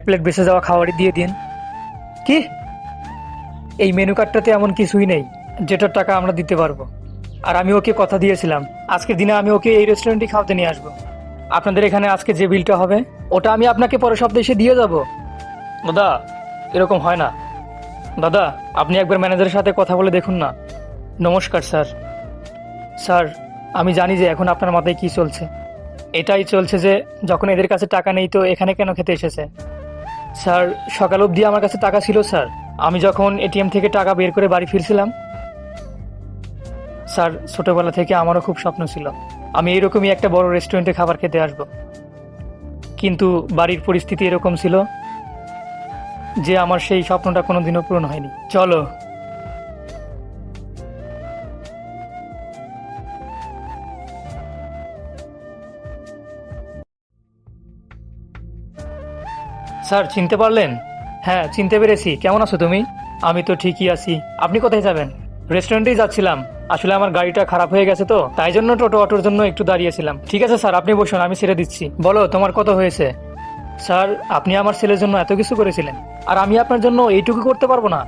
Plate বেঁচে যাওয়া খাবারই দিয়ে দিন। কি? এই মেনু কার্ডটাতে এমন কিছুই নেই যেটার টাকা আমরা দিতে পারবো। আর আমি ওকে কথা দিয়েছিলাম আজকের দিনে আমি ওকে এই রেস্টুরেন্টে খাওয়াতে নিয়ে আসবো। আপনাদের এখানে আজকে যে বিলটা হবে ওটা আমি আপনাকে পরের সপ্তাহে এসে দিয়ে যাব। দাদা, এরকম হয় না। দাদা, আপনি একবার ম্যানেজারের সাথে কথা বলে দেখুন না। নমস্কার স্যার। স্যার, আমি জানি যে এখন আপনার মাথায় কি চলছে। এটাই চলছে যে যখন এদের কাছে টাকা নেই তো এখানে কেন খেতে এসেছে। স্যার, সকাল অবধি আমার কাছে টাকা ছিল স্যার। আমি যখন এটিএম থেকে টাকা বের করে বাড়ি ফিরছিলাম। স্যার, ছোটবেলা থেকে আমারও খুব স্বপ্ন ছিল আমি এরকমই একটা বড় রেস্টুরেন্টে খাবার খেতে আসব, কিন্তু বাড়ির পরিস্থিতি এরকম ছিল যে আমার সেই স্বপ্নটা কোনোদিনও পূরণ হয়নি। চলো। স্যার, চিনতে পারলেন? হ্যাঁ, চিনতে পেরেছি। কেমন আছো তুমি? আমি তো ঠিকই আছি। আপনি কোথায় যাবেন? রেস্টুরেন্টেই যাচ্ছিলাম। আসলে আমার গাড়িটা খারাপ হয়ে গেছে তো তাই জন্য টোটো অটোর জন্য একটু দাঁড়িয়েছিলাম। ঠিক আছে স্যার, আপনি বসুন, আমি ছেড়ে দিচ্ছি। বলো, তোমার কত হয়েছে? স্যার, আপনি আমার ছেলের জন্য এত কিছু করেছিলেন আর আমি আপনার জন্য এইটুকু করতে পারবো না?